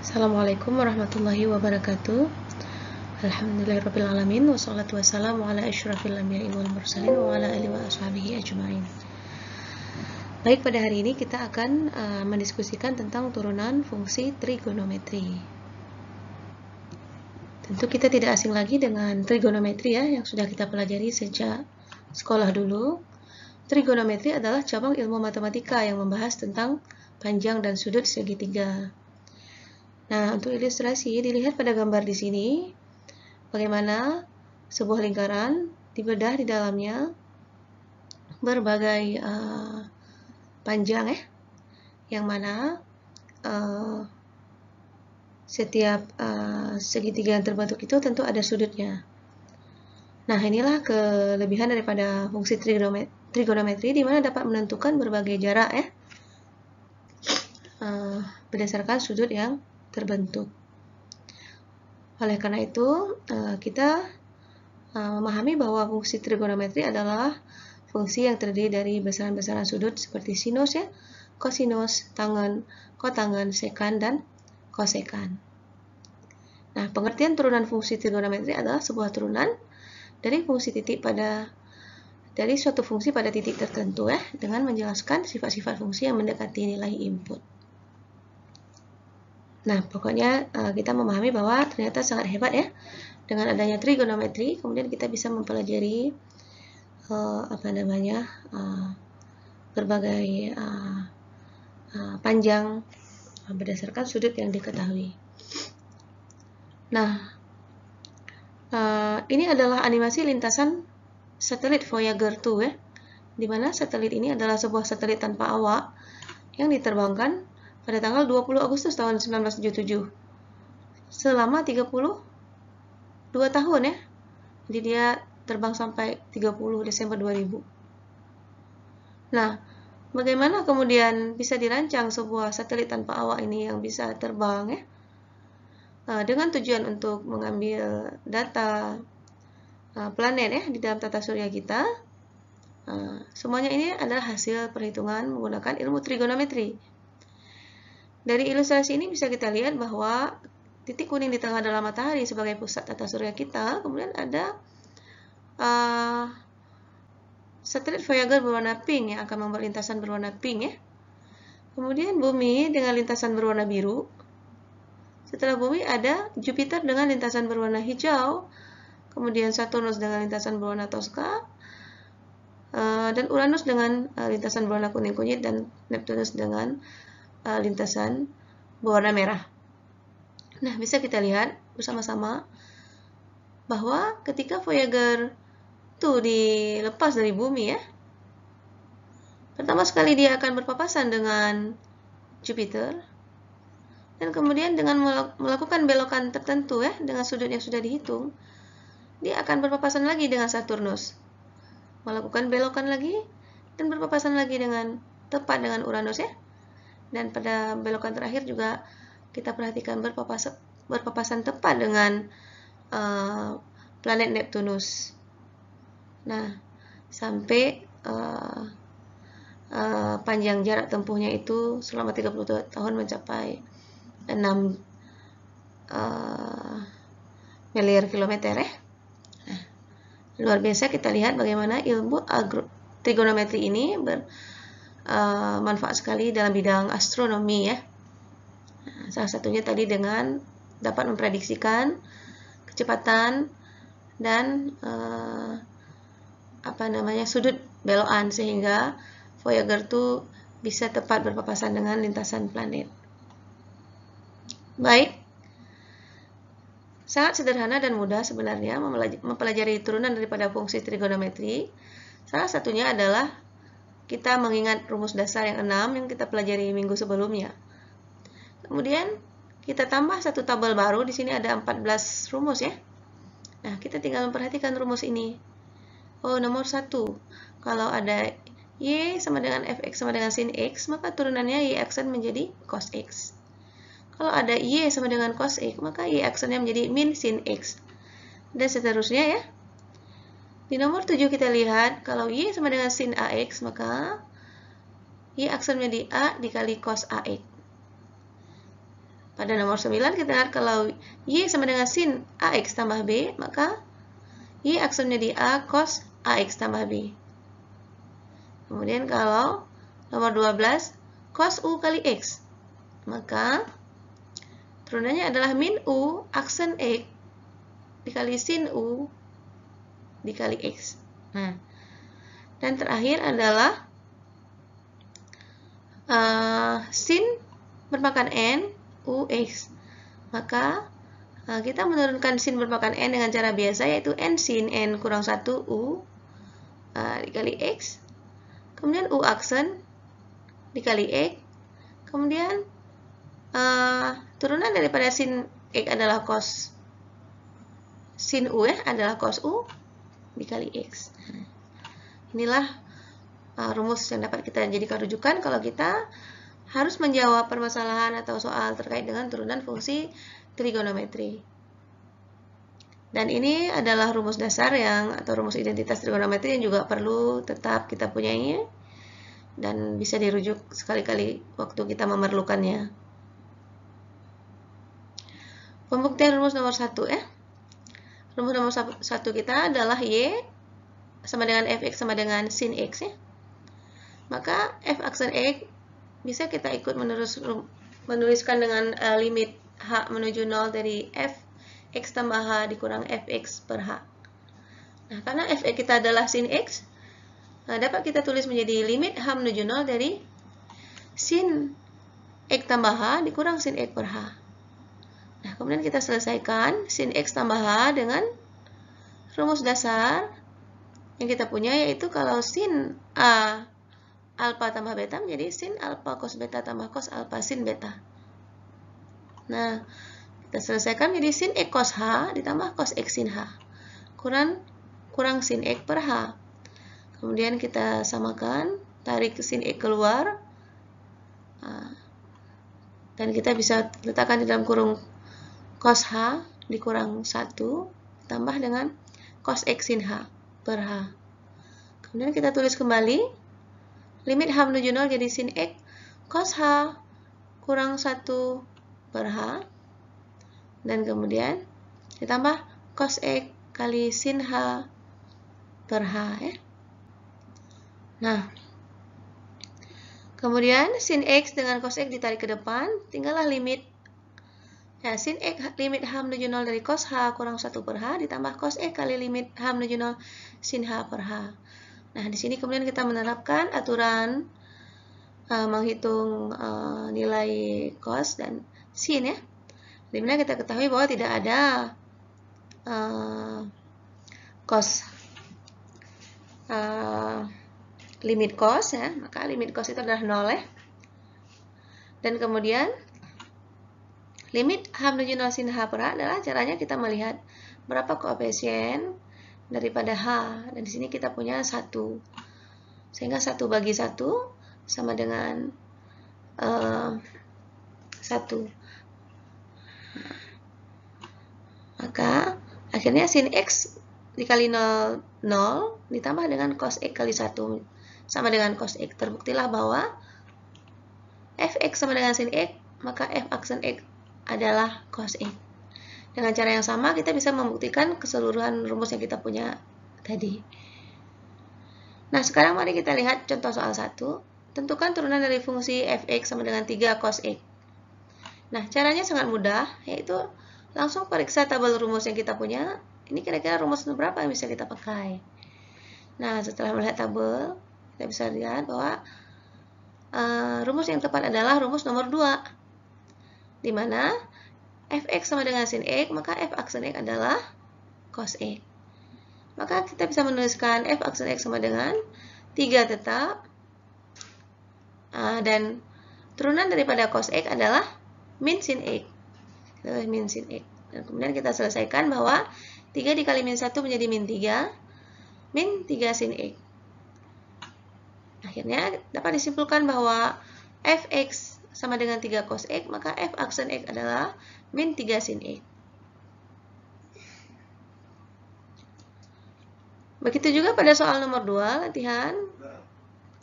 Assalamualaikum warahmatullahi wabarakatuh. Alhamdulillahirrabbilalamin. Wassalatu wassalamu ala asyrafil anbiya'i wal mursalin wa ala alihi wa ashabihi ajma'in. Baik, pada hari ini kita akan mendiskusikan tentang turunan fungsi trigonometri. Tentu kita tidak asing lagi dengan trigonometri ya, yang sudah kita pelajari sejak sekolah dulu. Trigonometri adalah cabang ilmu matematika yang membahas tentang panjang dan sudut segitiga. Nah, untuk ilustrasi dilihat pada gambar di sini bagaimana sebuah lingkaran dibedah di dalamnya berbagai panjang ya, yang mana setiap segitiga yang terbentuk itu tentu ada sudutnya. Nah, inilah kelebihan daripada fungsi trigonometri di mana dapat menentukan berbagai jarak ya, berdasarkan sudut yang terbentuk. Oleh karena itu, kita memahami bahwa fungsi trigonometri adalah fungsi yang terdiri dari besaran-besaran sudut seperti sinus ya, kosinus, tangen, kotangen, sekan, dan kosekan. Nah, pengertian turunan fungsi trigonometri adalah sebuah turunan dari suatu fungsi pada titik tertentu ya, dengan menjelaskan sifat-sifat fungsi yang mendekati nilai input. Nah, pokoknya kita memahami bahwa ternyata sangat hebat ya, dengan adanya trigonometri, kemudian kita bisa mempelajari berbagai panjang berdasarkan sudut yang diketahui. Nah, ini adalah animasi lintasan satelit Voyager 2 ya, di mana satelit ini adalah sebuah satelit tanpa awak yang diterbangkan pada tanggal 20 Agustus tahun 1977 selama 32 tahun ya. Jadi dia terbang sampai 30 Desember 2000. Nah, bagaimana kemudian bisa dirancang sebuah satelit tanpa awak ini yang bisa terbang ya? Dengan tujuan untuk mengambil data planet ya di dalam tata surya kita. Semuanya ini adalah hasil perhitungan menggunakan ilmu trigonometri. Dari ilustrasi ini bisa kita lihat bahwa titik kuning di tengah adalah matahari sebagai pusat tata surya kita. Kemudian ada satelit Voyager berwarna pink yang akan membuat lintasan berwarna pink ya. Kemudian bumi dengan lintasan berwarna biru. Setelah bumi ada Jupiter dengan lintasan berwarna hijau. Kemudian Saturnus dengan lintasan berwarna toska. Dan Uranus dengan lintasan berwarna kuning-kunyit, dan Neptunus dengan lintasan berwarna merah. Nah, bisa kita lihat bersama-sama bahwa ketika Voyager itu dilepas dari bumi ya, pertama sekali dia akan berpapasan dengan Jupiter, dan kemudian dengan melakukan belokan tertentu ya, dengan sudut yang sudah dihitung, dia akan berpapasan lagi dengan Saturnus, melakukan belokan lagi, dan berpapasan lagi dengan tepat dengan Uranus ya. Dan pada belokan terakhir juga kita perhatikan berpapasan tepat dengan planet Neptunus. Nah, sampai panjang jarak tempuhnya itu selama 32 tahun mencapai 6 miliar kilometer ya. Nah, luar biasa kita lihat bagaimana ilmu trigonometri ini manfaat sekali dalam bidang astronomi ya. Nah, salah satunya tadi dengan dapat memprediksikan kecepatan dan sudut belokan sehingga Voyager itu bisa tepat berpapasan dengan lintasan planet. Baik, sangat sederhana dan mudah sebenarnya mempelajari turunan daripada fungsi trigonometri. Salah satunya adalah kita mengingat rumus dasar yang 6 yang kita pelajari minggu sebelumnya. Kemudian kita tambah satu tabel baru, di sini ada 14 rumus ya. Nah, kita tinggal memperhatikan rumus ini. Oh, nomor 1, kalau ada Y sama dengan Fx sama dengan sin X, maka turunannya Y aksen menjadi cos X. Kalau ada Y sama dengan cos X, maka Y aksennya menjadi min sin X. Dan seterusnya ya. Di nomor 7 kita lihat, kalau Y sama dengan sin AX, maka Y aksennya di A dikali cos AX. Pada nomor 9 kita lihat kalau Y sama dengan sin AX tambah B, maka Y aksen menjadi A cos AX tambah B. Kemudian kalau nomor 12 cos U kali X, maka turunannya adalah min U aksen X dikali sin U dikali X. Nah, dan terakhir adalah sin berpangkat N UX. Maka kita menurunkan sin berpangkat N dengan cara biasa, yaitu N sin N kurang 1 U dikali X. Kemudian U aksen dikali X. Kemudian turunan daripada sin X adalah cos sin U adalah cos U dikali X. Inilah rumus yang dapat kita jadikan rujukan kalau kita harus menjawab permasalahan atau soal terkait dengan turunan fungsi trigonometri. Dan ini adalah rumus dasar atau rumus identitas trigonometri yang juga perlu tetap kita punyai dan bisa dirujuk sekali-kali waktu kita memerlukannya. Pembuktian rumus nomor 1 Rumus nomor 1 kita adalah Y sama dengan Fx sama dengan sin X Maka F aksen X bisa kita ikut menuliskan dengan limit H menuju 0 dari Fx tambah H dikurang Fx per H. Nah, karena Fx kita adalah sin X, dapat kita tulis menjadi limit H menuju 0 dari sin X tambah H dikurang sin X per H. Nah, kemudian kita selesaikan sin X tambah H dengan rumus dasar yang kita punya, yaitu kalau sin A alfa tambah beta menjadi sin alfa cos beta tambah cos alfa sin beta. Nah, kita selesaikan menjadi sin X cos H ditambah cos X sin H kurang sin X per H. Kemudian kita samakan, tarik sin X keluar, dan kita bisa letakkan di dalam kurung cos H dikurang 1 tambah dengan cos X sin H per H. Kemudian kita tulis kembali limit H menuju 0 jadi sin X cos H kurang 1 per H, dan kemudian ditambah cos X kali sin H per H Nah, kemudian sin X dengan cos X ditarik ke depan, tinggallah limit sin X limit H menuju 0 dari cos H kurang 1 per H ditambah cos X kali limit H menuju 0 sin H per H. Nah, di sini kemudian kita menerapkan aturan menghitung nilai cos dan sin dimana kita ketahui bahwa tidak ada cos limit cos maka limit cos itu adalah 0 dan kemudian limit H menuju 0 sin H per H adalah caranya kita melihat berapa koefisien daripada H, dan di sini kita punya 1, sehingga 1 bagi 1 sama dengan 1. Maka akhirnya sin X dikali 0 ditambah dengan cos X kali 1 sama dengan cos X. Terbuktilah bahwa Fx sama dengan sin X, maka F aksen X adalah cos X. Dengan cara yang sama kita bisa membuktikan keseluruhan rumus yang kita punya tadi. Nah, sekarang mari kita lihat contoh soal 1. Tentukan turunan dari fungsi Fx sama dengan 3 cos X. Nah, caranya sangat mudah, yaitu langsung periksa tabel rumus yang kita punya. Ini kira-kira rumus berapa yang bisa kita pakai. Nah, setelah melihat tabel, kita bisa lihat bahwa rumus yang tepat adalah rumus nomor 2, di mana Fx sama dengan sin X, maka F aksen X adalah cos X. Maka kita bisa menuliskan F aksen X sama dengan 3 tetap, dan turunan daripada cos X adalah min sin X. Min sin X. Dan kemudian kita selesaikan bahwa 3 dikali min 1 menjadi min 3, min 3 sin X. Akhirnya dapat disimpulkan bahwa Fx sama dengan 3 cos X, maka F aksen X adalah min 3 sin X. Begitu juga pada soal nomor 2, latihan.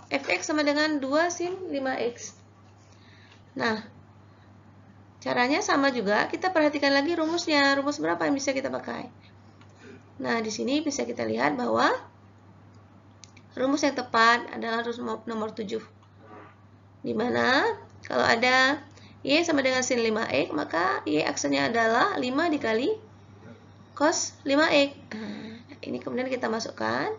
Fx sama dengan 2 sin 5x. Nah, Caranya sama juga, kita perhatikan lagi rumusnya. Rumus berapa yang bisa kita pakai? Nah, di sini bisa kita lihat bahwa rumus yang tepat adalah rumus nomor 7. Dimana kalau ada Y sama dengan sin 5X, maka Y aksennya adalah 5 dikali cos 5X. Nah, ini kemudian kita masukkan.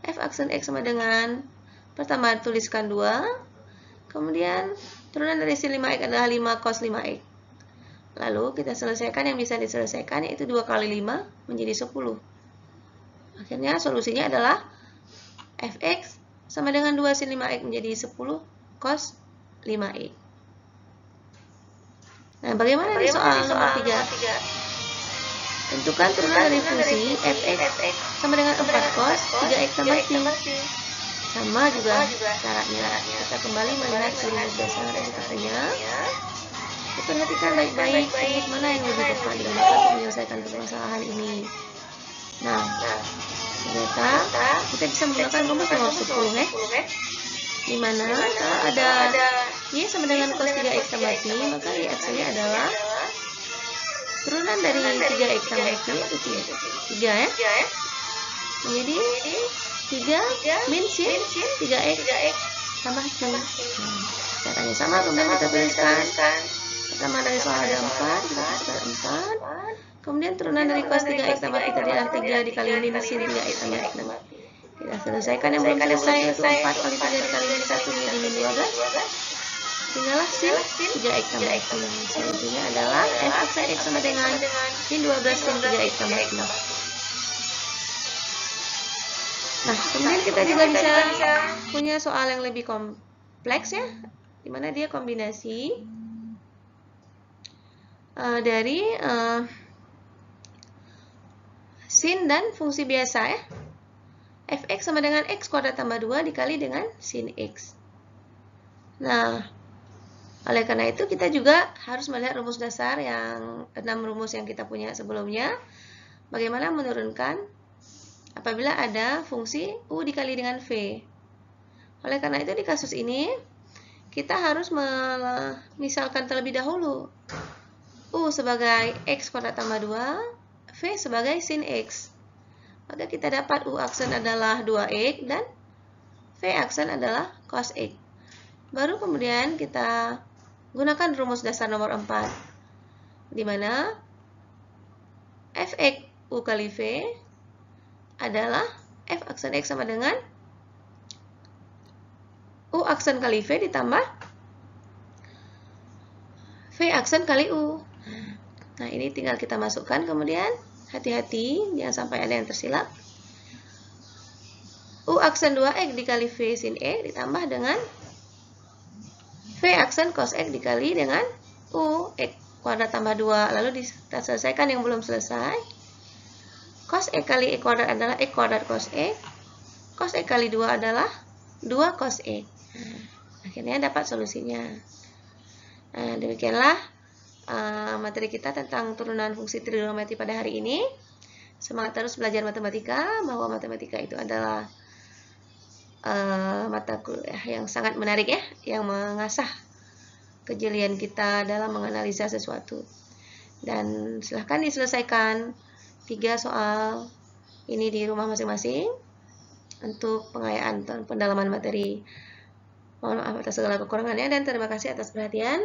F aksen X sama dengan, pertama tuliskan 2. Kemudian turunan dari sin 5X adalah 5 cos 5X. Lalu kita selesaikan yang bisa diselesaikan, yaitu 2 kali 5 menjadi 10. Akhirnya solusinya adalah Fx sama dengan 2 sin 5x menjadi 10 cos 5x. Nah, bagaimana di soal nomor 3? Tentukan turunan dari fungsi Fx sama dengan 4 cos 3x tambah pi. Sama juga caranya. Kita kembali melihat ke rumus dasar yang katanya. Perhatikan baik-baik rumus mana yang lebih tepat digunakan untuk menyelesaikan permasalahan ini. Nah, ternyata kita bisa menggunakan rumus nomor 10 ya. Dimana kalau ada Y sama dengan cos 3x tambah pi, maka Y aksennya adalah turunan dari 3x tambah pi itu 3 ya. Menjadi 3 min sin 3x tambah pi. Caranya sama, kemudian kita tuliskan. Pertama dari soal ada 4, kita tuliskan 4. Kemudian turunan dari cos 3x tambah pi tadi adalah 3 dikali min sin 3x tambah pi. Kita selesaikan yang belum selesai, yaitu 4 kali 3 dikali min 1 menjadi min 12. Tinggallah sin 3x tambah pi. Solusinya adalah f aksen x sama dengan min 12 sin 3x tambah pi. Nah, kemudian kita juga bisa punya soal yang lebih kompleks ya, dimana dia kombinasi dari sin dan fungsi biasa ya. Fx sama dengan x kuadrat tambah 2 dikali dengan sin x. Nah, oleh karena itu kita juga harus melihat rumus dasar yang 6 rumus yang kita punya sebelumnya. Bagaimana menurunkan apabila ada fungsi u dikali dengan v. Oleh karena itu di kasus ini kita harus misalkan terlebih dahulu u sebagai x kuadrat tambah 2, v sebagai sin x. Maka kita dapat u aksen adalah 2x dan v aksen adalah cos x. Baru kemudian kita gunakan rumus dasar nomor 4, di mana fx u kali v adalah f aksen x sama dengan u aksen kali v ditambah v aksen kali u. Nah, ini tinggal kita masukkan, kemudian hati-hati jangan sampai ada yang tersilap. U aksen 2x dikali v sin x ditambah dengan v aksen cos x dikali dengan u x kuadrat tambah 2. Lalu kita selesaikan yang belum selesai. Cos x kali x kuadrat adalah x kuadrat cos x. Cos x kali 2 adalah 2 cos x. Akhirnya dapat solusinya. Nah, demikianlah materi kita tentang turunan fungsi trigonometri pada hari ini. Semangat terus belajar matematika, bahwa matematika itu adalah mata kuliah yang sangat menarik ya, yang mengasah kejelian kita dalam menganalisa sesuatu. Dan silahkan diselesaikan 3 soal ini di rumah masing-masing untuk pengayaan dan pendalaman materi. Mohon maaf atas segala kekurangannya dan terima kasih atas perhatian.